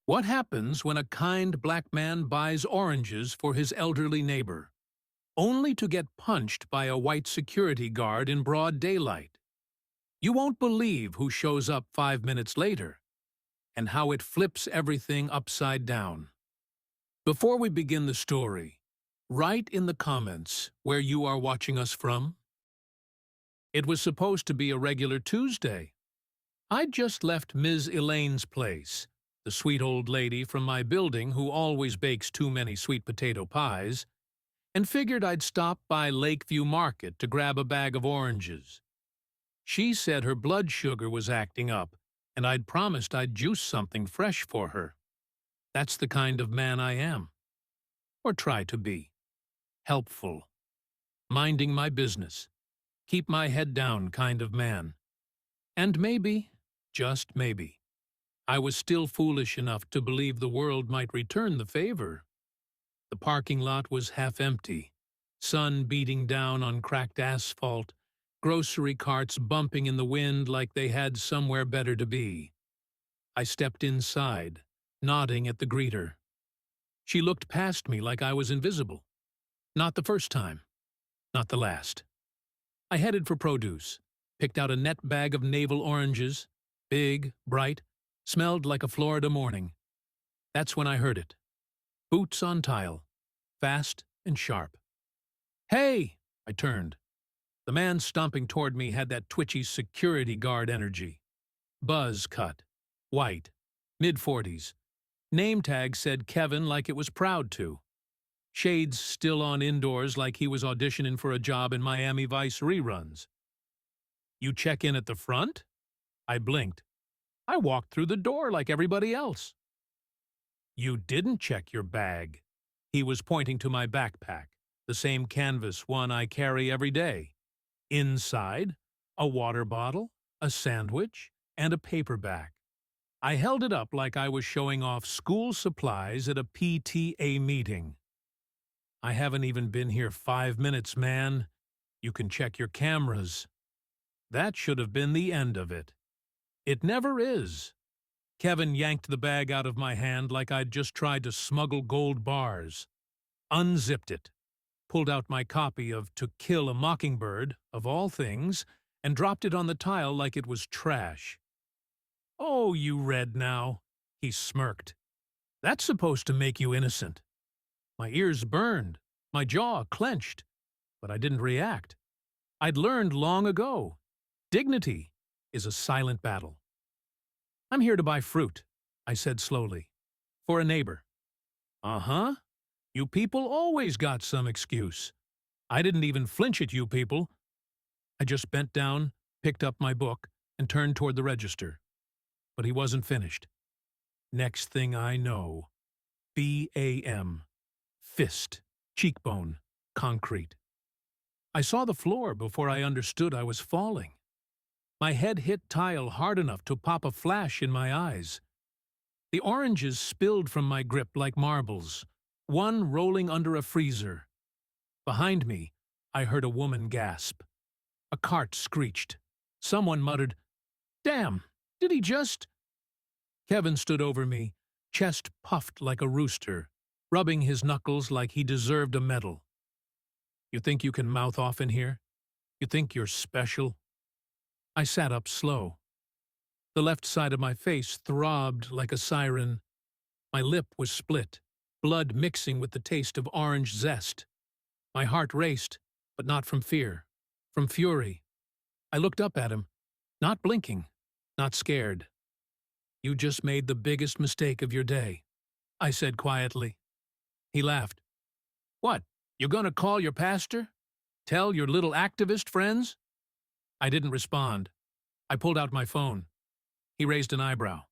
What happens when a kind black man buys oranges for his elderly neighbor, only to get punched by a white security guard in broad daylight? You won't believe who shows up 5 minutes later, and how it flips everything upside down. Before we begin the story, write in the comments where you are watching us from. It was supposed to be a regular Tuesday. I'd just left Ms. Elaine's place, the sweet old lady from my building who always bakes too many sweet potato pies, and figured I'd stop by Lakeview Market to grab a bag of oranges. She said her blood sugar was acting up, and I'd promised I'd juice something fresh for her. That's the kind of man I am. Or try to be. Helpful. Minding my business. Keep my head down kind of man. And maybe, just maybe, I was still foolish enough to believe the world might return the favor. The parking lot was half empty, sun beating down on cracked asphalt, grocery carts bumping in the wind like they had somewhere better to be. I stepped inside, nodding at the greeter. She looked past me like I was invisible. Not the first time. Not the last. I headed for produce, picked out a net bag of navel oranges, big, bright, smelled like a Florida morning. That's when I heard it. Boots on tile, fast and sharp. "Hey!" I turned. The man stomping toward me had that twitchy security guard energy. Buzz cut, white, mid-40s. Name tag said Kevin like it was proud to. Shades still on indoors like he was auditioning for a job in Miami Vice reruns. "You check in at the front?" I blinked. I walked through the door like everybody else. "You didn't check your bag." He was pointing to my backpack, the same canvas one I carry every day. Inside, a water bottle, a sandwich, and a paperback. I held it up like I was showing off school supplies at a PTA meeting. "I haven't even been here 5 minutes, man. You can check your cameras." That should have been the end of it. It never is. Kevin yanked the bag out of my hand like I'd just tried to smuggle gold bars, unzipped it, pulled out my copy of To Kill a Mockingbird, of all things, and dropped it on the tile like it was trash. "Oh, you read now," he smirked. "That's supposed to make you innocent." My ears burned, my jaw clenched, but I didn't react. I'd learned long ago. Dignity is a silent battle. "I'm here to buy fruit," I said slowly. "For a neighbor." "Uh-huh. You people always got some excuse. I didn't even flinch at you people." I just bent down, picked up my book, and turned toward the register. But he wasn't finished. Next thing I know, BAM. Fist, cheekbone, concrete. I saw the floor before I understood I was falling. My head hit tile hard enough to pop a flash in my eyes. The oranges spilled from my grip like marbles, one rolling under a freezer. Behind me, I heard a woman gasp. A cart screeched. Someone muttered, "Damn, did he just—" Kevin stood over me, chest puffed like a rooster, rubbing his knuckles like he deserved a medal. "You think you can mouth off in here? You think you're special?" I sat up slow. The left side of my face throbbed like a siren. My lip was split, blood mixing with the taste of orange zest. My heart raced, but not from fear, from fury. I looked up at him, not blinking, not scared. "You just made the biggest mistake of your day," I said quietly. He laughed. "What, you gonna call your pastor? Tell your little activist friends?" I didn't respond. I pulled out my phone. He raised an eyebrow.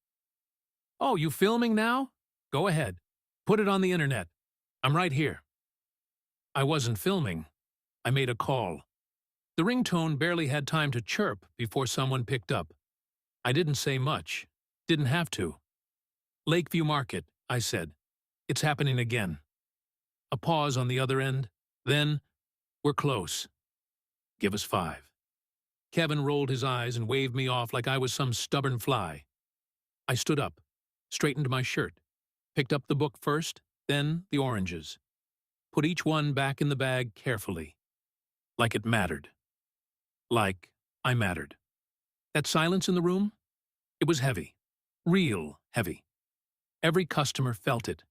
"Oh, you filming now? Go ahead. Put it on the internet. I'm right here." I wasn't filming. I made a call. The ringtone barely had time to chirp before someone picked up. I didn't say much. Didn't have to. "Lakeview Market," I said. "It's happening again." A pause on the other end. Then, "We're close. Give us 5. Kevin rolled his eyes and waved me off like I was some stubborn fly. I stood up, straightened my shirt, Picked up the book first, then the oranges. Put each one back in the bag carefully. Like it mattered. Like I mattered. That silence in the room? It was heavy. Real heavy. Every customer felt it.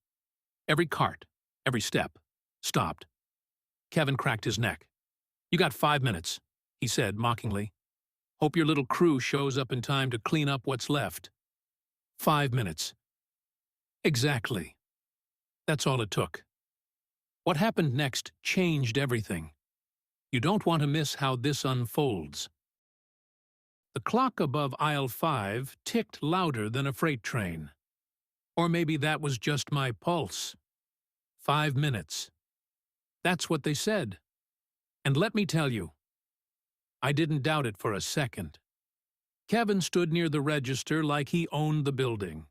Every cart, every step, stopped. Kevin cracked his neck. "You got 5 minutes," he said mockingly. "Hope your little crew shows up in time to clean up what's left." 5 minutes. Exactly. That's all it took. What happened next changed everything. You don't want to miss how this unfolds. The clock above aisle 5 ticked louder than a freight train. Or maybe that was just my pulse. 5 minutes. That's what they said. And let me tell you, I didn't doubt it for a second. Kevin stood near the register like he owned the building.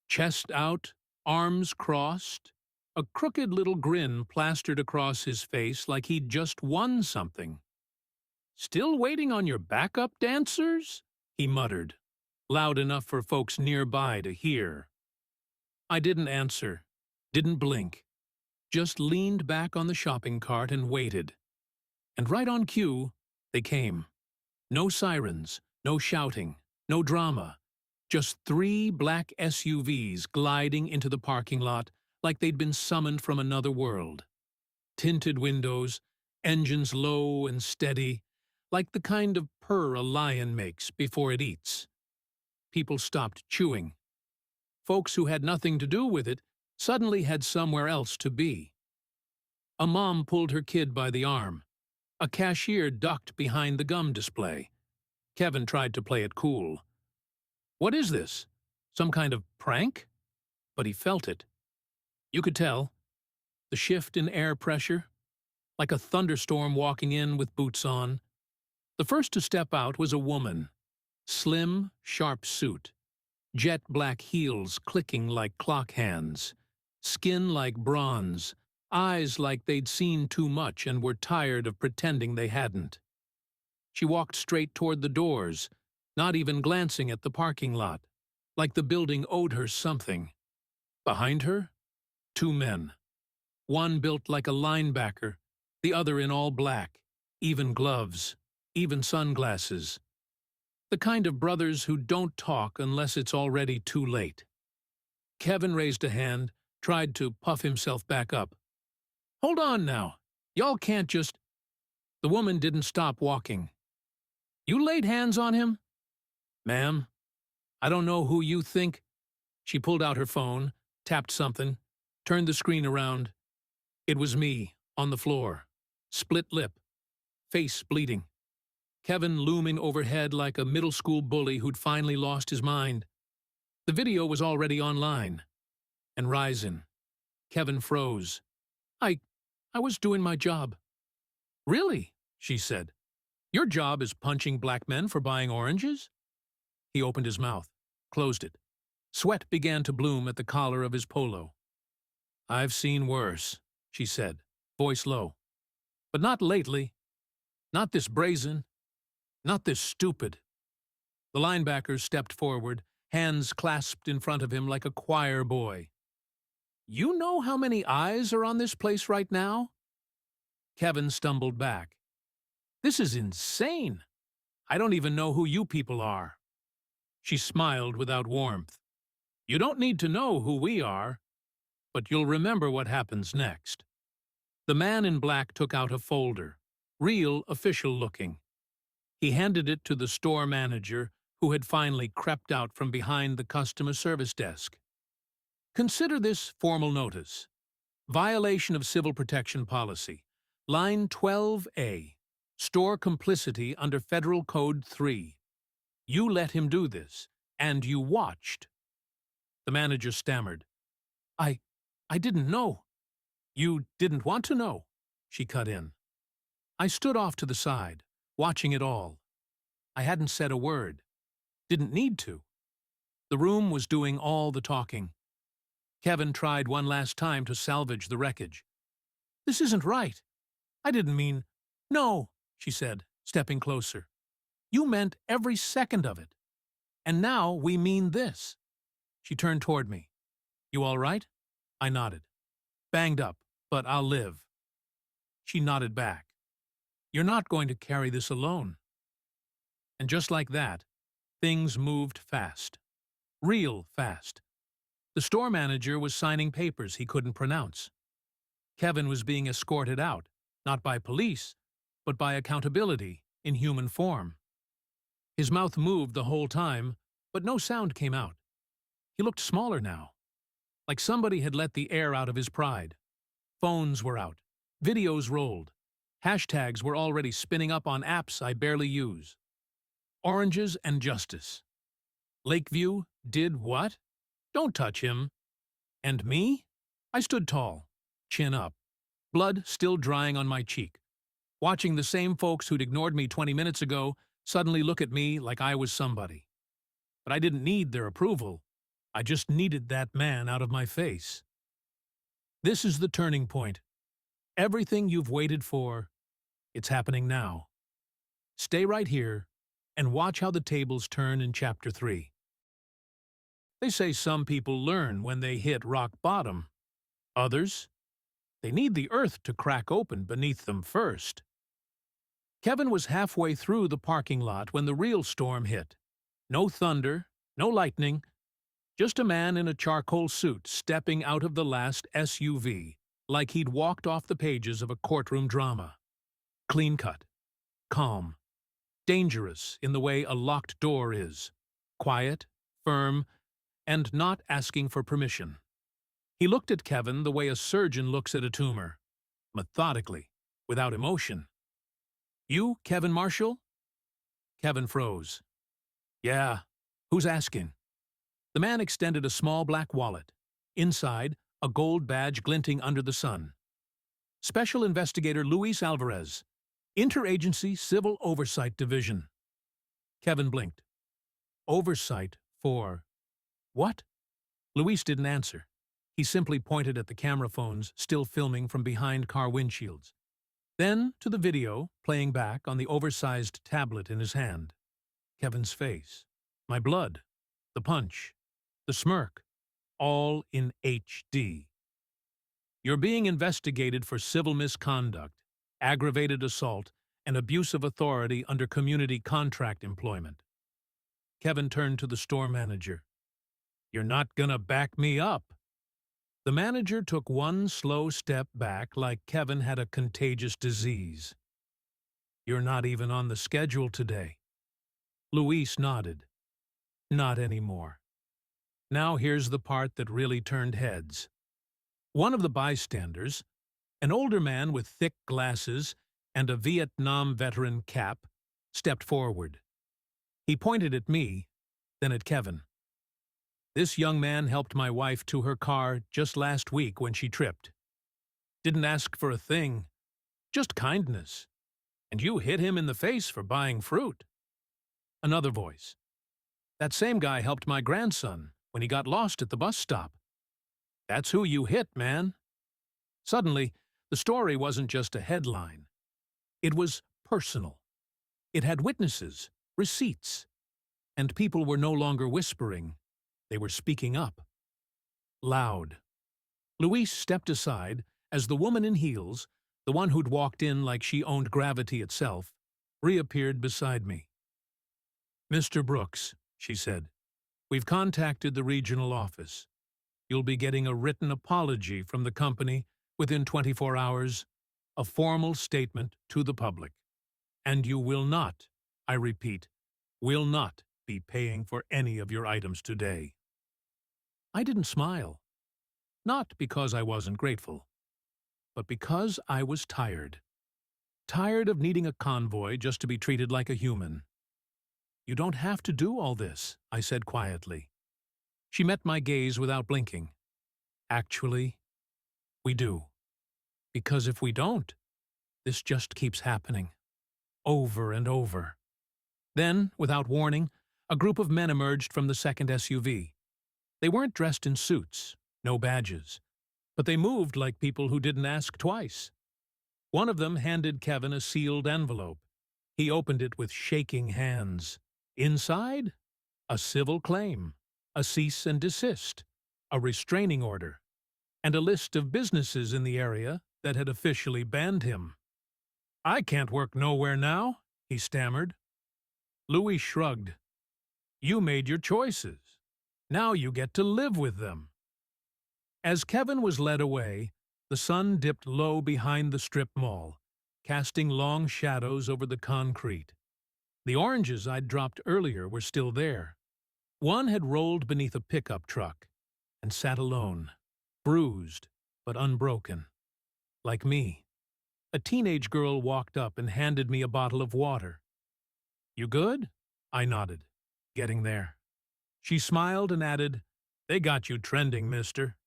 Chest out, arms crossed, a crooked little grin plastered across his face like he'd just won something. "Still waiting on your backup dancers?" he muttered, loud enough for folks nearby to hear. I didn't answer, didn't blink, just leaned back on the shopping cart and waited. And right on cue, they came. No sirens, no shouting, no drama. Just 3 black SUVs gliding into the parking lot like they'd been summoned from another world. Tinted windows, engines low and steady, like the kind of purr a lion makes before it eats. People stopped chewing. Folks who had nothing to do with it suddenly had somewhere else to be. A mom pulled her kid by the arm. A cashier ducked behind the gum display. Kevin tried to play it cool. "What is this? Some kind of prank?" But he felt it. You could tell. The shift in air pressure. Like a thunderstorm walking in with boots on. The first to step out was a woman. Slim, sharp suit. Jet black heels clicking like clock hands. Skin like bronze. Eyes like they'd seen too much and were tired of pretending they hadn't. She walked straight toward the doors, not even glancing at the parking lot, like the building owed her something. Behind her, 2 men. One built like a linebacker, the other in all black, even gloves, even sunglasses. The kind of brothers who don't talk unless it's already too late. Kevin raised a hand, tried to puff himself back up. "Hold on now. Y'all can't just—" The woman didn't stop walking. "You laid hands on him?" "Ma'am, I don't know who you think—" She pulled out her phone, tapped something, turned the screen around. It was me, on the floor. Split lip. Face bleeding. Kevin looming overhead like a middle school bully who'd finally lost his mind. The video was already online. And rising. Kevin froze. I was doing my job." "Really?" she said. "Your job is punching black men for buying oranges?" He opened his mouth, closed it. Sweat began to bloom at the collar of his polo. "I've seen worse," she said, voice low. "But not lately. Not this brazen. Not this stupid." The linebacker stepped forward, hands clasped in front of him like a choir boy. "You know how many eyes are on this place right now?" Kevin stumbled back. "This is insane. I don't even know who you people are." She smiled without warmth. "You don't need to know who we are, but you'll remember what happens next." The man in black took out a folder, real official looking. He handed it to the store manager, who had finally crept out from behind the customer service desk. "Consider this formal notice. Violation of Civil Protection Policy. Line 12A. Store complicity under Federal Code 3. You let him do this, and you watched." The manager stammered. I didn't know." "You didn't want to know," she cut in. I stood off to the side, watching it all. I hadn't said a word. Didn't need to. The room was doing all the talking. Kevin tried one last time to salvage the wreckage. "This isn't right. I didn't mean—" "No," she said, stepping closer. "You meant every second of it. And now we mean this." She turned toward me. You all right? I nodded. Banged up, but I'll live. She nodded back. You're not going to carry this alone. And just like that, things moved fast. Real fast. The store manager was signing papers he couldn't pronounce. Kevin was being escorted out, not by police, but by accountability in human form. His mouth moved the whole time, but no sound came out. He looked smaller now, like somebody had let the air out of his pride. Phones were out. Videos rolled. Hashtags were already spinning up on apps I barely use. Oranges and justice. Lakeview did what? Don't touch him. And me? I stood tall, chin up, blood still drying on my cheek, watching the same folks who'd ignored me 20 minutes ago suddenly look at me like I was somebody. But I didn't need their approval. I just needed that man out of my face. This is the turning point. Everything you've waited for, it's happening now. Stay right here and watch how the tables turn in Chapter 3. They say some people learn when they hit rock bottom. Others, they need the earth to crack open beneath them first. Kevin was halfway through the parking lot when the real storm hit. No thunder, no lightning, just a man in a charcoal suit stepping out of the last SUV, like he'd walked off the pages of a courtroom drama. Clean-cut, calm, dangerous in the way a locked door is, quiet, firm, and not asking for permission. He looked at Kevin the way a surgeon looks at a tumor, methodically, without emotion. You, Kevin Marshall? Kevin froze. Yeah, who's asking? The man extended a small black wallet. Inside, a gold badge glinting under the sun. Special Investigator Luis Alvarez, Interagency Civil Oversight Division. Kevin blinked. Oversight for what? Luis didn't answer. He simply pointed at the camera phones still filming from behind car windshields. Then to the video, playing back on the oversized tablet in his hand. Kevin's face. My blood. The punch. The smirk. All in HD. You're being investigated for civil misconduct, aggravated assault, and abuse of authority under community contract employment. Kevin turned to the store manager. You're not gonna back me up. The manager took one slow step back like Kevin had a contagious disease. You're not even on the schedule today. Luis nodded. Not anymore. Now here's the part that really turned heads. One of the bystanders, an older man with thick glasses and a Vietnam veteran cap, stepped forward. He pointed at me, then at Kevin. This young man helped my wife to her car just last week when she tripped. Didn't ask for a thing, just kindness. And you hit him in the face for buying fruit. Another voice. That same guy helped my grandson when he got lost at the bus stop. That's who you hit, man. Suddenly, the story wasn't just a headline. It was personal. It had witnesses, receipts, and people were no longer whispering. They were speaking up. Loud. Luis stepped aside as the woman in heels, the one who'd walked in like she owned gravity itself, reappeared beside me. Mr. Brooks, she said, we've contacted the regional office. You'll be getting a written apology from the company within 24 hours, a formal statement to the public. And you will not, I repeat, will not be paying for any of your items today. I didn't smile. Not because I wasn't grateful, but because I was tired. Tired of needing a convoy just to be treated like a human. You don't have to do all this, I said quietly. She met my gaze without blinking. Actually, we do. Because if we don't, this just keeps happening. Over and over. Then, without warning, a group of men emerged from the second SUV. They weren't dressed in suits, no badges, but they moved like people who didn't ask twice. One of them handed Kevin a sealed envelope. He opened it with shaking hands. Inside, a civil claim, a cease and desist, a restraining order, and a list of businesses in the area that had officially banned him. "I can't work nowhere now," he stammered. Louis shrugged. "You made your choices. Now you get to live with them." As Kevin was led away, the sun dipped low behind the strip mall, casting long shadows over the concrete. The oranges I'd dropped earlier were still there. One had rolled beneath a pickup truck and sat alone, bruised but unbroken. Like me. A teenage girl walked up and handed me a bottle of water. "You good?" I nodded, getting there. She smiled and added, "They got you trending, mister."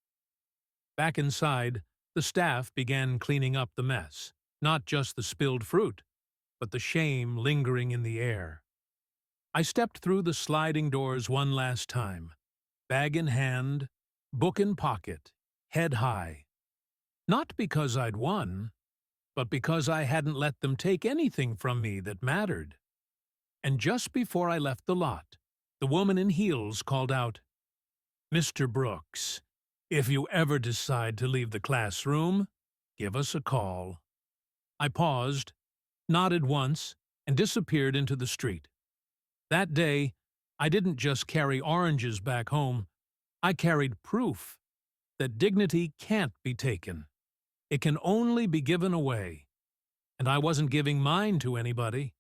Back inside, the staff began cleaning up the mess, not just the spilled fruit, but the shame lingering in the air. I stepped through the sliding doors one last time, bag in hand, book in pocket, head high. Not because I'd won, but because I hadn't let them take anything from me that mattered. And just before I left the lot, the woman in heels called out, "Mr. Brooks, if you ever decide to leave the classroom, give us a call." I paused, nodded once, and disappeared into the street. That day, I didn't just carry oranges back home, I carried proof that dignity can't be taken. It can only be given away. And I wasn't giving mine to anybody.